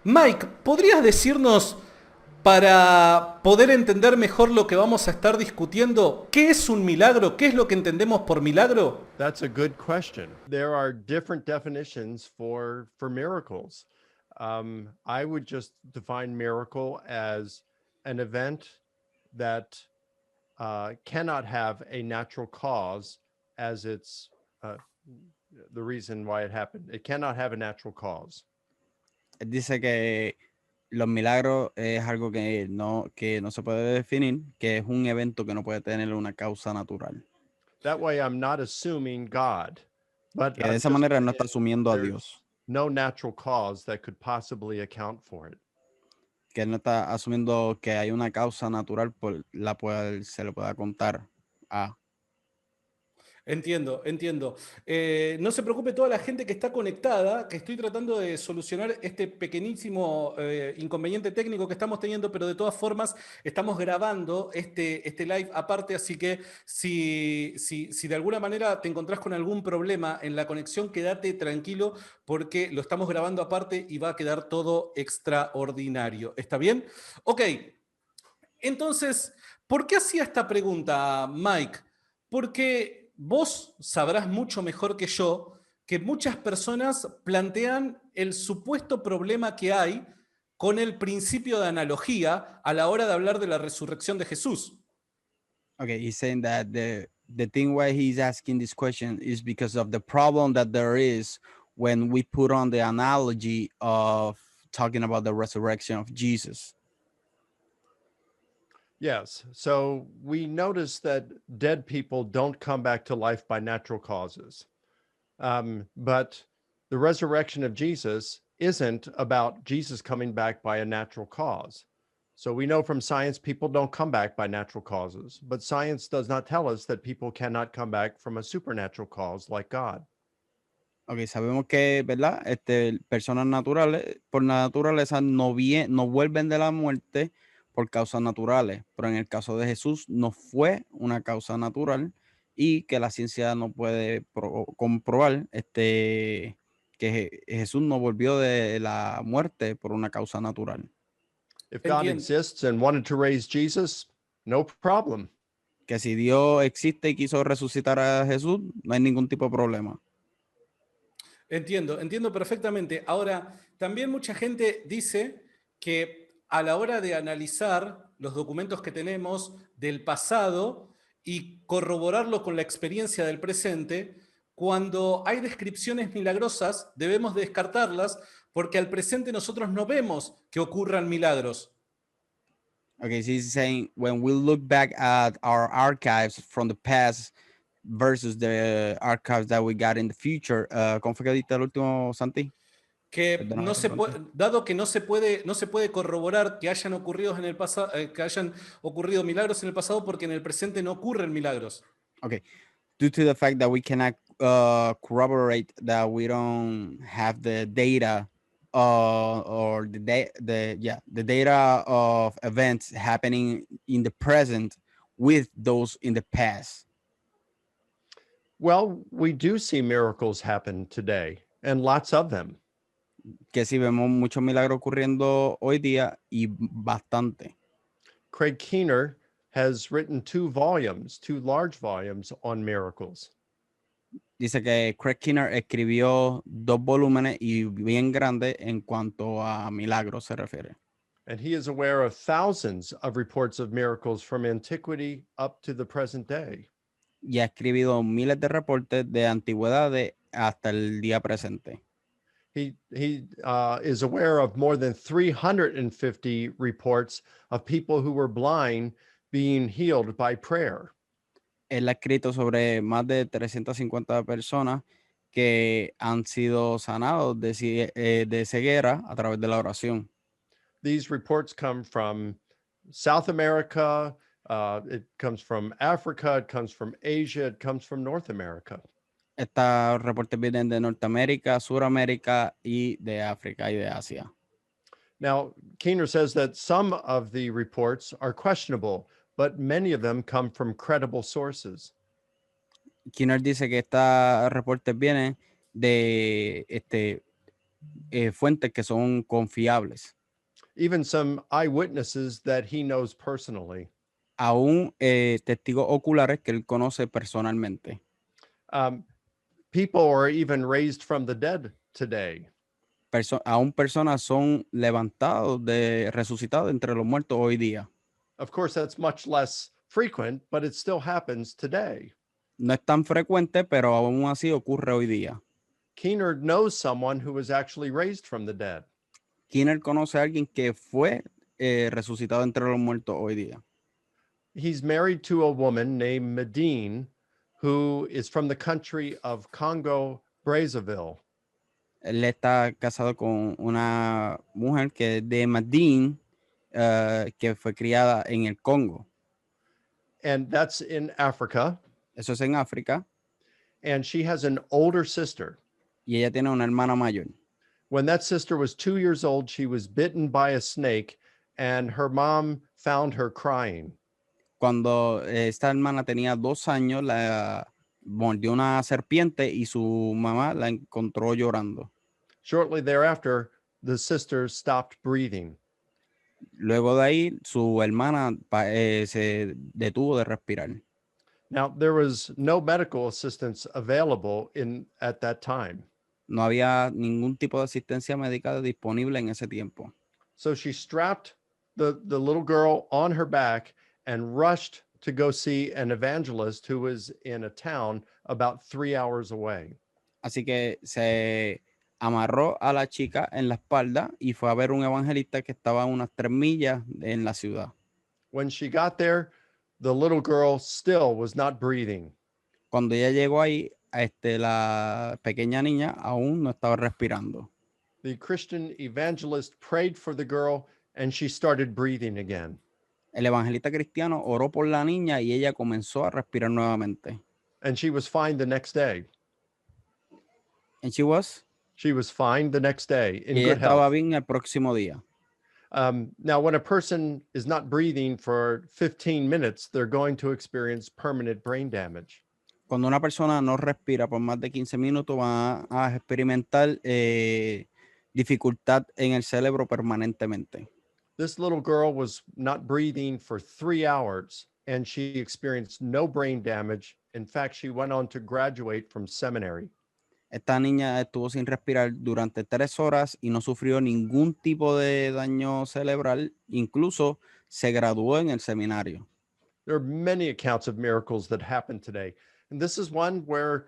Mike, ¿podrías decirnos, para poder entender mejor lo que vamos a estar discutiendo, qué es un milagro? ¿Qué es lo que entendemos por milagro? That's a good question. There are different definitions for miracles. I would just define miracle as an event that cannot have a natural cause as its uh, the reason why it happened. It cannot have a natural cause. Él dice que los milagros es algo que no se puede definir, que es un evento que no puede tener una causa natural. That way, I'm not assuming God, but Que de I'm esa just manera él no está saying asumiendo a there's Dios. no natural cause that could possibly account for it. Que él no está asumiendo que hay una causa natural por la cual se le pueda contar a. Entiendo, entiendo. No se preocupe toda la gente que está conectada, que estoy tratando de solucionar este pequeñísimo inconveniente técnico que estamos teniendo, pero de todas formas estamos grabando este live aparte, así que si de alguna manera te encontrás con algún problema en la conexión, quédate tranquilo porque lo estamos grabando aparte y va a quedar todo extraordinario. ¿Está bien? Ok, entonces, ¿por qué hacía esta pregunta, Mike? Porque vos sabrás mucho mejor que yo que muchas personas plantean el supuesto problema que hay con el principio de analogía a la hora de hablar de la resurrección de Jesús. Okay, he's saying that the thing why he's asking this question is because of the problem that there is when we put on the analogy of talking about the resurrection of Jesus. Yes. So we notice that dead people don't come back to life by natural causes. But the resurrection of Jesus isn't about Jesus coming back by a natural cause. So we know from science people don't come back by natural causes, but science does not tell us that people cannot come back from a supernatural cause like God. Ok, sabemos que, ¿verdad? Personas naturales, por naturaleza, no vuelven de la muerte por causas naturales, pero en el caso de Jesús no fue una causa natural y que la ciencia no puede comprobar que Jesús no volvió de la muerte por una causa natural. If God Entiendo. exists and wanted to raise Jesus, no problem. Que si Dios existe y quiso resucitar a Jesús, no hay ningún tipo de problema. Entiendo, entiendo perfectamente. Ahora, también mucha gente dice que a la hora de analizar los documentos que tenemos del pasado y corroborarlo con la experiencia del presente, cuando hay descripciones milagrosas, debemos descartarlas porque al presente nosotros no vemos que ocurran milagros. Okay, so he's saying when we look back at our archives from the past versus the archives that we got in the future, ¿cómo fue que diste el último, Santi? Que Perdona no que te se pregunte. puede, dado que no se puede corroborar que hayan ocurrido en el pasado, que hayan ocurrido milagros en el pasado, porque en el presente no ocurren milagros. Okay, due to the fact that we cannot corroborate that we don't have the data or the data of events happening in the present with those in the past. Well, we do see miracles happen today and lots of them. Que sí vemos muchos milagros ocurriendo hoy día y bastante. Craig Keener has written two large volumes on miracles. Dice que Craig Kinner escribió 2 volúmenes y bien grandes en cuanto a milagros se refiere. And he is aware of thousands of reports of miracles from antiquity up to the present day. Y ha escribido miles de reportes de antigüedades hasta el día presente. He is aware of more than 350 reports of people who were blind being healed by prayer. Él ha escrito sobre más de 350 personas que han sido sanados de ceguera a través de la oración. These reports come from South America, it comes from Africa, it comes from Asia, it comes from North America. Estos reportes vienen de Norteamérica, Suramérica y de África y de Asia. Now, Keener says that some of the reports are questionable, but many of them come from credible sources. Kinner dice que estos reportes vienen de fuentes que son confiables. even some eyewitnesses that he knows personally. Aún testigos oculares que él conoce personalmente. People are even raised from the dead today. Aún personas son levantados, resucitados entre los muertos hoy día. Of course, that's much less frequent, but it still happens today. No es tan frecuente, pero aún así ocurre hoy día. Keener knows someone who was actually raised from the dead. Keener conoce a alguien que fue resucitado entre los muertos hoy día. He's married to a woman named Medine, who is from the country of Congo, Brazzaville. Él está casado con una mujer que es de Madin, que fue criada en el Congo. And that's in Africa. Eso es en África. And she has an older sister. Y ella tiene una hermana mayor. When that sister was 2 years old, she was bitten by a snake, and her mom found her crying. Cuando esta hermana tenía 2 años, la mordió una serpiente y su mamá la encontró llorando. Shortly thereafter, the sister stopped breathing. Luego de ahí, su hermana se detuvo de respirar. Now, there was no medical assistance available at that time. No había ningún tipo de asistencia médica disponible en ese tiempo. So she strapped the little girl on her back and rushed to go see an evangelist who was in a town about 3 hours away. Así que se amarró a la chica en la espalda y fue a ver un evangelista que estaba a unas 3 millas en la ciudad. When she got there, the little girl still was not breathing. Cuando ella llegó ahí, la pequeña niña aún no estaba respirando. The Christian evangelist prayed for the girl and she started breathing again. El evangelista cristiano oró por la niña y ella comenzó a respirar nuevamente. And she was fine the next day. And she was? She was fine the next day in Y ella good estaba health. bien el próximo día. Now, when a person is not breathing for 15 minutes, they're going to experience permanent brain damage. Cuando una persona no respira por más de 15 minutos, va a experimentar dificultad en el cerebro permanentemente. This little girl was not breathing for 3 hours and she experienced no brain damage. In fact, she went on to graduate from seminary. Esta niña estuvo sin respirar durante 3 horas y no sufrió ningún tipo de daño cerebral. Incluso se graduó en el seminario. There are many accounts of miracles that happen today. And this is one where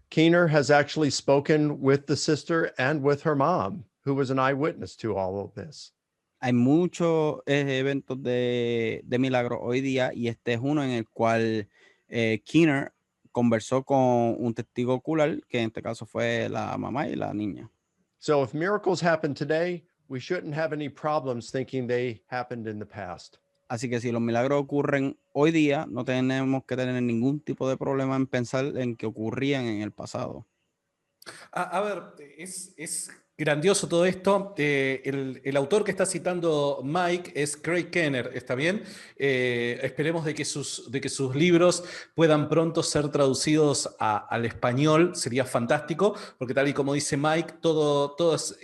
Keener has actually spoken with the sister and with her mom, who was an eyewitness to all of this. Hay muchos eventos de milagros hoy día y este es uno en el cual Keener conversó con un testigo ocular, que en este caso fue la mamá y la niña. So if miracles happen today, we shouldn't have any problems thinking they happened in the past. Así que si los milagros ocurren hoy día, no tenemos que tener ningún tipo de problema en pensar en que ocurrían en el pasado. A ver, es grandioso todo esto. El autor que está citando Mike es Craig Kenner, ¿está bien? Esperemos de que sus libros puedan pronto ser traducidos al español. Sería fantástico, porque tal y como dice Mike, todo es...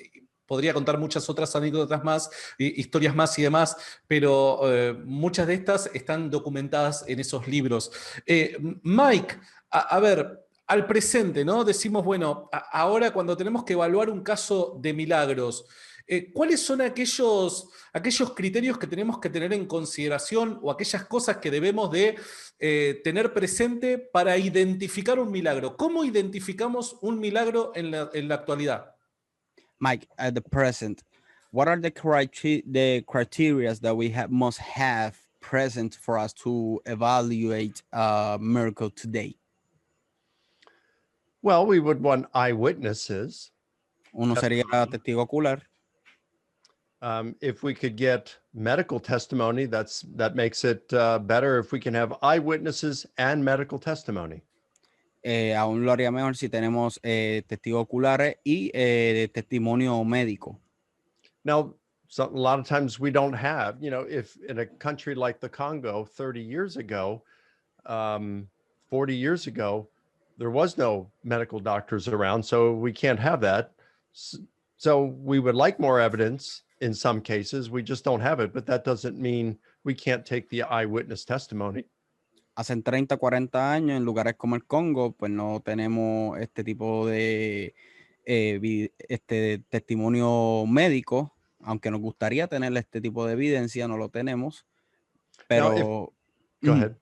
Podría contar muchas otras anécdotas más, historias más y demás, pero muchas de estas están documentadas en esos libros. Mike, a ver, al presente, ¿no? Decimos, bueno, ahora cuando tenemos que evaluar un caso de milagros, ¿cuáles son aquellos criterios que tenemos que tener en consideración o aquellas cosas que debemos de tener presente para identificar un milagro? ¿Cómo identificamos un milagro en la actualidad? Mike, at the present, what are the criteria that we must have present for us to evaluate a miracle today? Well, we would want eyewitnesses. Uno sería testigo ocular. If we could get medical testimony, that makes it better if we can have eyewitnesses and medical testimony. Aún lo haría mejor si tenemos testigos oculares y testimonio médico. Now, a lot of times we don't have, if in a country like the Congo 30 years ago, 40 years ago, there was no medical doctors around, so we can't have that. So we would like more evidence in some cases. We just don't have it, but that doesn't mean we can't take the eyewitness testimony. Hace 30, 40 años en lugares como el Congo, pues no tenemos este tipo de testimonio médico, aunque nos gustaría tener este tipo de evidencia, no lo tenemos. Pero Go ahead.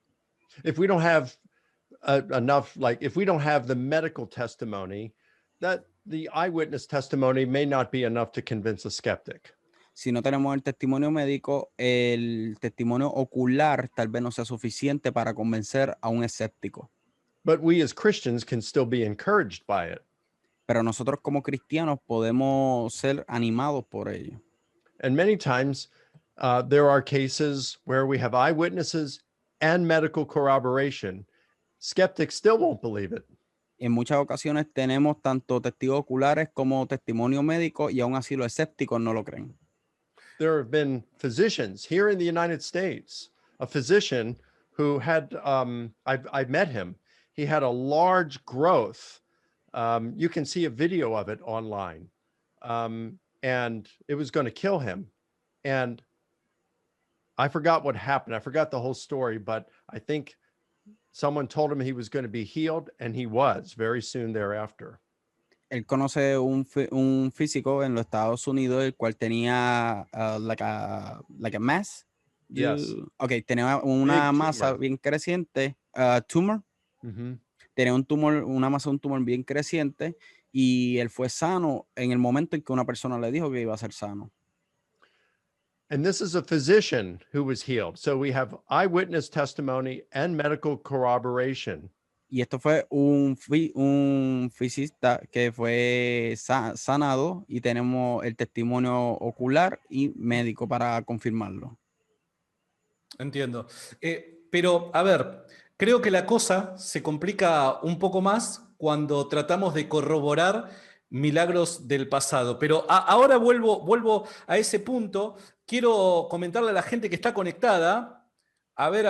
If we don't have enough, like if we don't have the medical testimony, that the eyewitness testimony may not be enough to convince a skeptic. Si no tenemos el testimonio médico, el testimonio ocular tal vez no sea suficiente para convencer a un escéptico. But we as Christians can still be encouraged by it. Pero nosotros como cristianos podemos ser animados por ello. And many times there are cases where we have eyewitnesses and medical corroboration. Skeptics still won't believe it. En muchas ocasiones tenemos tanto testigos oculares como testimonio médico y aún así los escépticos no lo creen. There have been physicians here in the United States, a physician who had, I've met him. He had a large growth. You can see a video of it online. And it was going to kill him. And I forgot what happened. I forgot the whole story, but I think someone told him he was going to be healed, and he was very soon thereafter. Él conoce un físico en los Estados Unidos, el cual tenía like a mass. Yes. Okay, tenía una Big masa tumor. bien creciente, tumor. Mm-hmm. Tenía un tumor, una masa, un tumor bien creciente, y él fue sano en el momento en que una persona le dijo que iba a ser sano. And this is a physician who was healed. So we have eyewitness testimony and medical corroboration. Y esto fue un fisista que fue sanado, y tenemos el testimonio ocular y médico para confirmarlo. Entiendo. Pero, a ver, creo que la cosa se complica un poco más cuando tratamos de corroborar milagros del pasado. Pero ahora vuelvo a ese punto. Quiero comentarle a la gente que está conectada. A ver,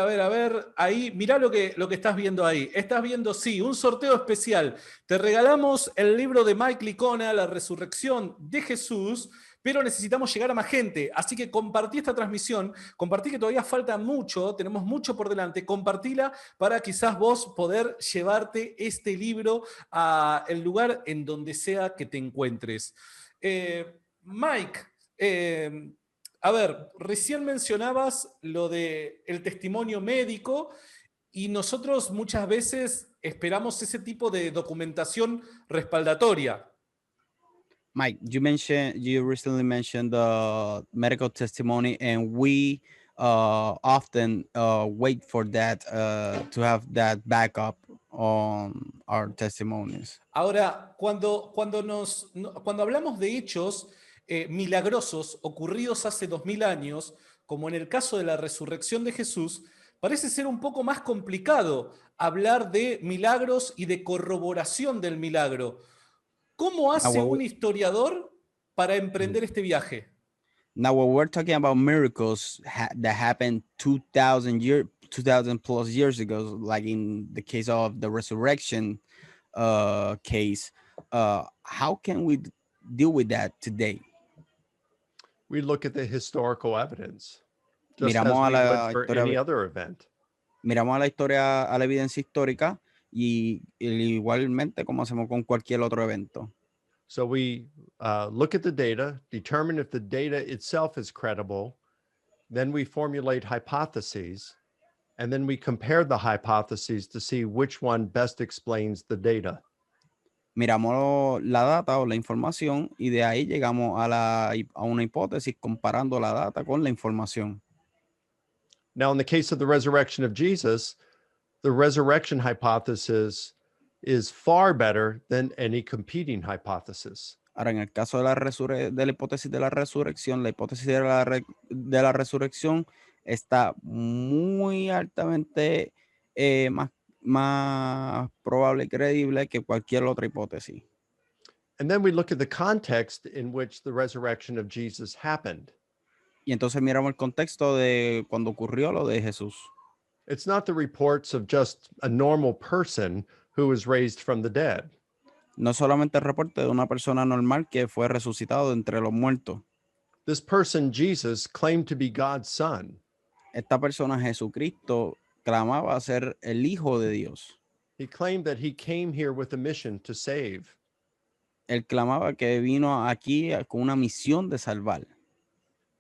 ahí, mirá lo que estás viendo ahí. Estás viendo, sí, un sorteo especial. Te regalamos el libro de Mike Licona, La Resurrección de Jesús, pero necesitamos llegar a más gente. Así que compartí esta transmisión, compartí que todavía falta mucho, tenemos mucho por delante. Compartila para quizás vos poder llevarte este libro al lugar en donde sea que te encuentres. Mike, a ver, recién mencionabas lo del testimonio médico, y nosotros muchas veces esperamos ese tipo de documentación respaldatoria. Mike, you recently mentioned the medical testimony, and we often wait for that to have that backup on our testimonies. Ahora, cuando hablamos de hechos milagrosos ocurridos hace 2000 años, como en el caso de la resurrección de Jesús, parece ser un poco más complicado hablar de milagros y de corroboración del milagro. ¿Cómo hace un historiador para emprender este viaje? Now, when we're talking about miracles that happened 2,000 plus years ago, like in the case of the resurrection case, how can we deal with that today? We look at the historical evidence, just Miramos as a we la would for historia, any other event. miramos a la historia, a la evidencia histórica, y igualmente como hacemos con cualquier otro evento. So we look at the data, determine if the data itself is credible, then we formulate hypotheses, and then we compare the hypotheses to see which one best explains the data. Miramos la data o la información, y de ahí llegamos a una hipótesis comparando la data con la información. Now, in the case of the resurrection of Jesus, the resurrection hypothesis is far better than any competing hypothesis. Ahora, en el caso de la hipótesis de la resurrección, la hipótesis de la resurrección está muy altamente más probable y creíble que cualquier otra hipótesis. And then we look at the context in which the resurrection of Jesus happened. Y entonces miramos el contexto de cuando ocurrió lo de Jesús. It's not the reports of just a normal person who was raised from the dead. No solamente el reporte de una persona normal que fue resucitado de entre los muertos. This person, Jesus, claimed to be God's son. Esta persona, Jesucristo, clamaba ser el Hijo de Dios. He claimed that he came here with a mission to save. Él clamaba que vino aquí con una misión de salvar.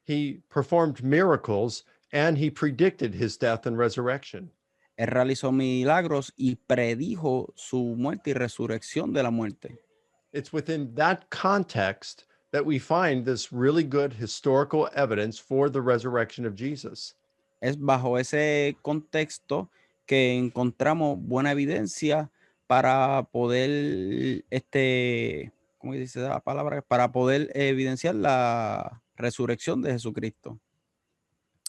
He performed miracles and he predicted his death and resurrection. Él realizó milagros y predijo su muerte y resurrección de la muerte. It's within that context that we find this really good historical evidence for the resurrection of Jesus. Es bajo ese contexto que encontramos buena evidencia para poder, ¿cómo dice la palabra? Para poder evidenciar la resurrección de Jesucristo.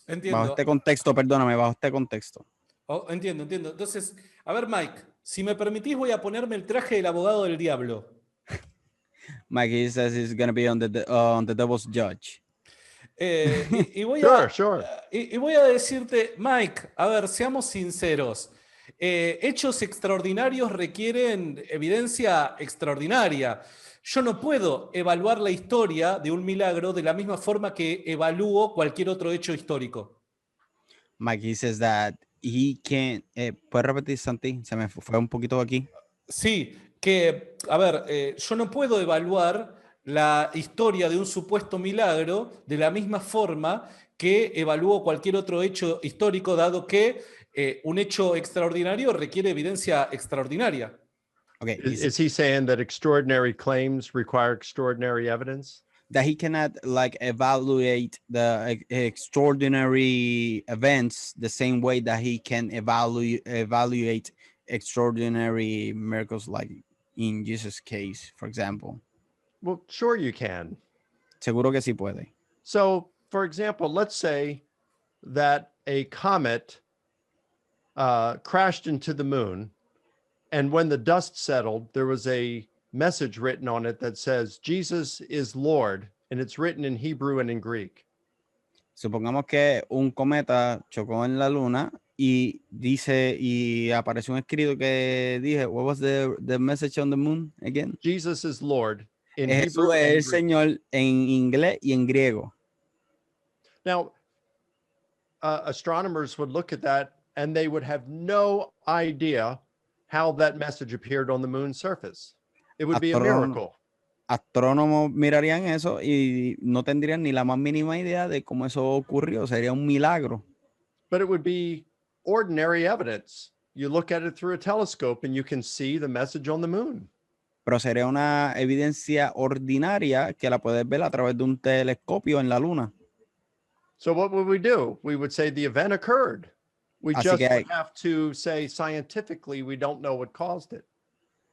Bajo Entiendo. este contexto, perdóname, bajo este contexto. Oh, entiendo. Entonces, a ver, Mike, si me permitís, voy a ponerme el traje del abogado del diablo. Mike, he says he's going to be on the devil's judge. Y voy Sure. y voy a decirte, Mike, a ver, seamos sinceros. Hechos extraordinarios requieren evidencia extraordinaria. Yo no puedo evaluar la historia de un milagro de la misma forma que evalúo cualquier otro hecho histórico. Mike, he says that he can't. ¿Puedes repetir, Santi? Se me fue un poquito aquí. Sí, que, a ver, yo no puedo evaluar la historia de un supuesto milagro de la misma forma que evalúo cualquier otro hecho histórico, dado que un hecho extraordinario requiere evidencia extraordinaria. Okay, Is he saying that extraordinary claims require extraordinary evidence? that he cannot like evaluate the extraordinary events the same way that he can evaluate extraordinary miracles, like in Jesus' case, for example. Well, sure you can. Seguro que sí puede. So, for example, let's say that a comet crashed into the moon, and when the dust settled, there was a message written on it that says, Jesus is Lord, and it's written in Hebrew and in Greek. Supongamos que un cometa chocó en la luna y apareció un escrito que dije, what was the message on the moon again? Jesus is Lord in Jesús Hebrew es and el Greek. Señor en inglés y en griego. Now, astronomers would look at that and they would have no idea how that message appeared on the moon's surface. It would be a miracle. Astrónomos mirarían eso y no tendrían ni la más mínima idea de cómo eso ocurrió. Sería un milagro. But it would be ordinary evidence. You look at it through a telescope and you can see the message on the moon. Pero sería una evidencia ordinaria que la puedes ver a través de un telescopio en la luna. So what would we do? We would say the event occurred. We Así just que would have to say scientifically we don't know what caused it.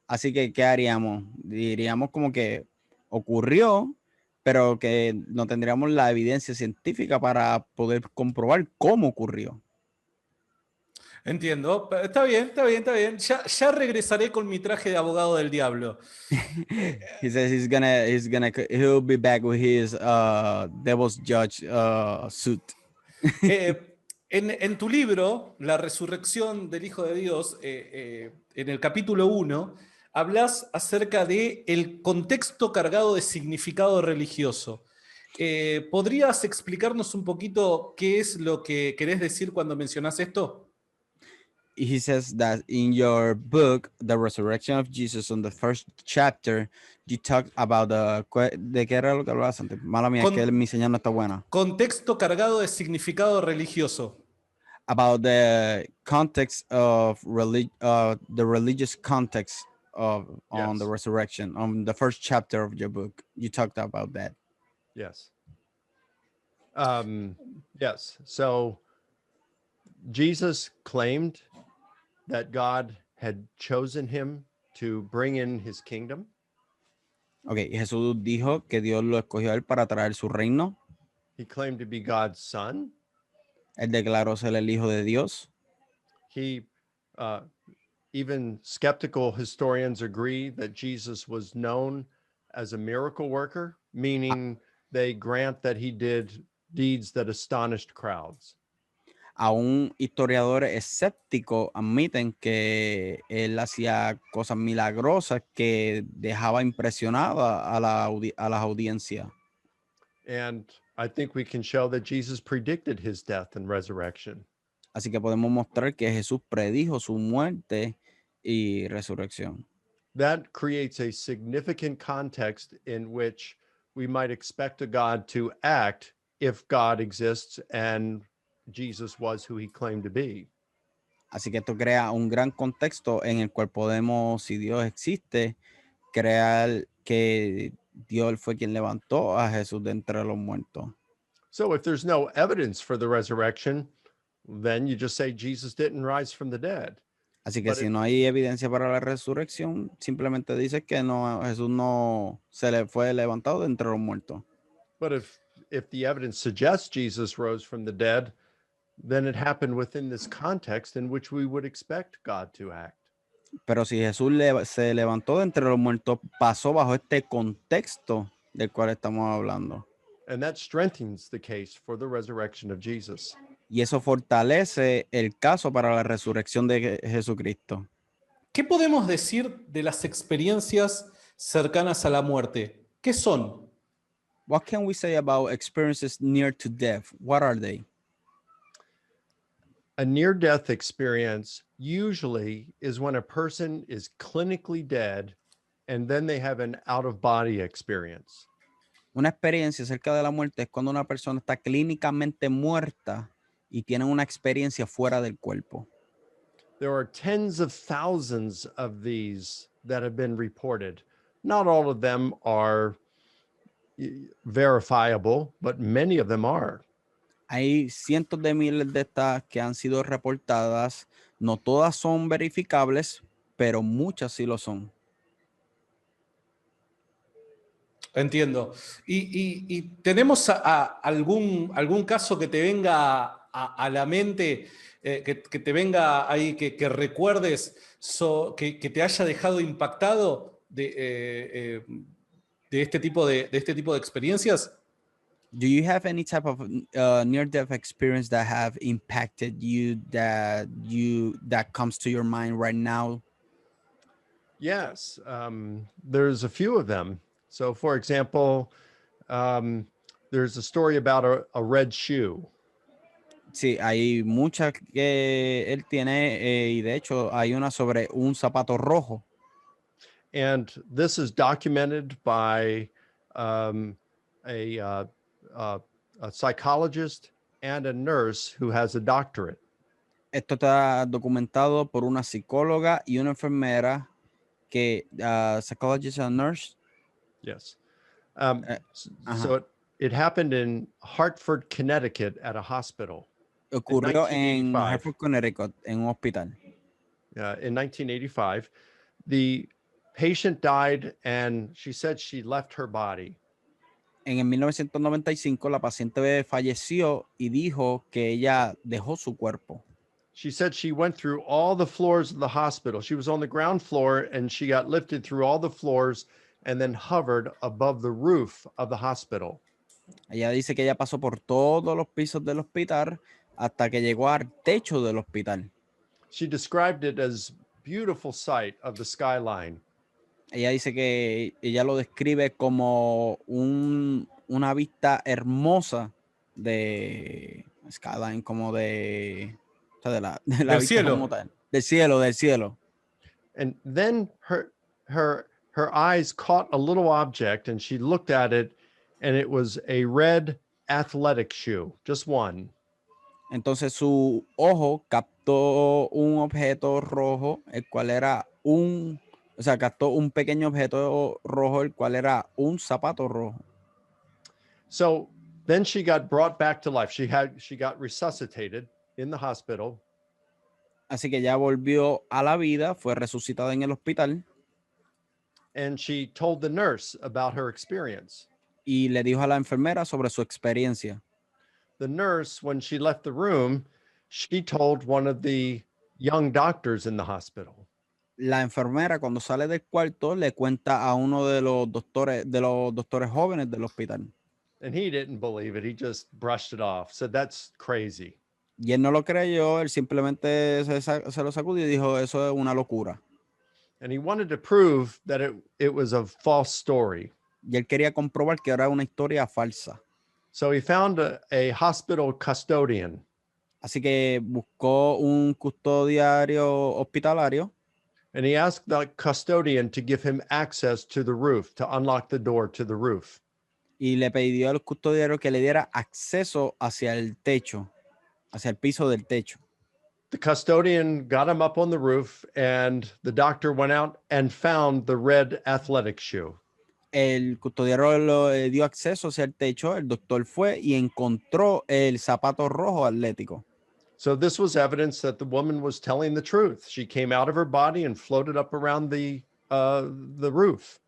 Así que, ¿qué haríamos? Diríamos como que ocurrió, pero que no tendríamos la evidencia científica para poder comprobar cómo ocurrió. Entiendo. Está bien. Ya regresaré con mi traje de abogado del diablo. He says he'll be back with his devil's judge suit. En tu libro, La resurrección del Hijo de Dios, en el capítulo 1, hablas acerca de el contexto cargado de significado religioso. ¿Podrías explicarnos un poquito qué es lo que querés decir cuando mencionás esto? He says that in your book, The Resurrection of Jesus, on the first chapter, you talk about ¿de qué era lo que hablabas antes? Mala mía, es que mi señal no está buena. Contexto cargado de significado religioso. About the context of the religious context on the resurrection, on the first chapter of your book. You talked about that. Yes. Yes. So Jesus claimed that God had chosen him to bring in his kingdom. Okay, Jesús dijo que Dios lo escogió a él para traer su reino. He claimed to be God's son. Él declaró ser el Hijo de Dios. He, even skeptical historians agree that Jesus was known as a miracle worker, meaning they grant that he did deeds that astonished crowds. Aún historiadores escépticos admiten que él hacía cosas milagrosas que dejaba impresionada a las audiencias. And I think we can show that Jesus predicted his death and resurrection. Así que podemos mostrar que Jesús predijo su muerte y resurrección. That creates a significant context in which we might expect a God to act if God exists and Jesus was who he claimed to be. Así que esto crea un gran contexto en el cual podemos, si Dios existe, crear que Dios fue quien levantó a Jesús de entre los muertos. So if there's no evidence for the resurrection, then you just say Jesus didn't rise from the dead. Así que But si if, no hay evidencia para la resurrección, simplemente dice que no, Jesús no se le fue levantado de entre los muertos. but if the evidence suggests Jesus rose from the dead, then it happened within this context in which we would expect God to act. Pero si Jesús se levantó de entre los muertos, pasó bajo este contexto del cual estamos hablando. And that strengthens the case for the resurrection of Jesus. Y eso fortalece el caso para la resurrección de Jesucristo. ¿Qué podemos decir de las experiencias cercanas a la muerte? ¿Qué son? What can we say about experiences near to death? What are they? A near-death experience usually is when a person is clinically dead and then they have an out-of-body experience. Una experiencia cerca de la muerte es cuando una persona está clínicamente muerta y tiene una experiencia fuera del cuerpo. There are tens of thousands of these that have been reported. Not all of them are verifiable, but many of them are. Hay cientos de miles de estas que han sido reportadas. No todas son verificables, pero muchas sí lo son. Entiendo. ¿Y tenemos algún caso que te venga a la mente, que te venga ahí, que recuerdes, que te haya dejado impactado de este tipo de experiencias? Do you have any type of near-death experience that have impacted you that comes to your mind right now? Yes, there's a few of them. So, for example, there's a story about a red shoe. Sí, hay muchas que él tiene y de hecho hay una sobre un zapato rojo. And this is documented by a psychologist and a nurse who has a doctorate. Esto está documentado por una psicóloga y una enfermera que psychologist and nurse. Yes. Ajá. It happened in Hartford, Connecticut at a hospital. Ocurrió en 1985. Hartford, Connecticut, en un hospital. In 1985, the patient died and she said she left her body. En el 1995 la paciente falleció y dijo que ella dejó su cuerpo. She said she went through all the floors of the hospital. She was on the ground floor and she got lifted through all the floors and then hovered above the roof of the hospital. Ella dice que ella pasó por todos los pisos del hospital hasta que llegó al techo del hospital. She described it as beautiful sight of the skyline. Ella dice que ella lo describe como una vista hermosa de skyline, como de la Del vista cielo. como tal, del cielo. And then her eyes caught a little object and she looked at it and it was a red athletic shoe, just one. Entonces su ojo captó un objeto rojo, el cual era captó un pequeño objeto rojo, el cual era un zapato rojo. So then she got brought back to life. She got resuscitated in the hospital. Así que ya volvió a la vida, fue resucitada en el hospital. And she told the nurse about her experience. Y le dijo a la enfermera sobre su experiencia. The nurse, when she left the room, she told one of the young doctors in the hospital. La enfermera, cuando sale del cuarto, le cuenta a uno de los doctores jóvenes del hospital. And he didn't believe it. He just brushed it off, said, "That's crazy." Y él no lo creyó, él simplemente se lo sacudió y dijo, eso es una locura. And he wanted to prove that it was a false story. Y él quería comprobar que era una historia falsa. So he found a hospital custodian. Así que buscó un custodiario hospitalario And he asked the custodian to give him access to the roof, to unlock the door to the roof. y le pidió al custodiario que le diera acceso hacia el techo, hacia el piso del techo. The custodian got him up on the roof, and the doctor went out and found the red athletic shoe. El custodiario le dio acceso hacia el techo, el doctor fue y encontró el zapato rojo atlético. So this was evidence that the woman was telling the truth. She came out of her body and floated up around the roof.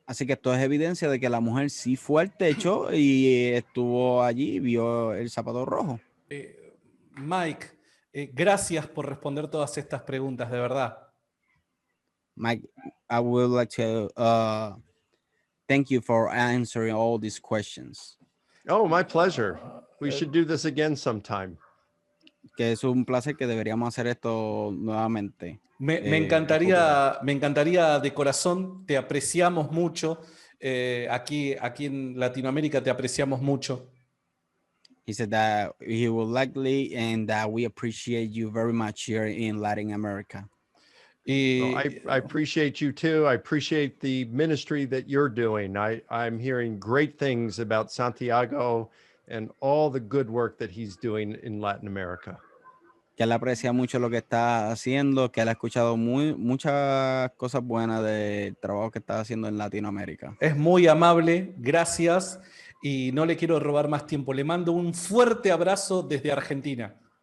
Así que esto es evidencia de que la mujer sí fue al techo y estuvo allí y vio el zapato rojo. Mike, gracias por responder todas estas preguntas, de verdad. Mike, I would like to thank you for answering all these questions. Oh, my pleasure. We should do this again sometime. Que es un placer, que deberíamos hacer esto nuevamente. Me encantaría de corazón, te apreciamos mucho. Aquí en Latinoamérica te apreciamos mucho. He said that he would likely and that we appreciate you very much here in Latin America. Well, I appreciate you too. I appreciate the ministry that you're doing. I'm hearing great things about Santiago and all the good work that he's doing in Latin America. Que él aprecia mucho lo que está haciendo, que él ha escuchado muchas cosas buenas del trabajo que está haciendo en Latinoamérica. Es muy amable, gracias, y no le quiero robar más tiempo. Le mando un fuerte abrazo desde Argentina.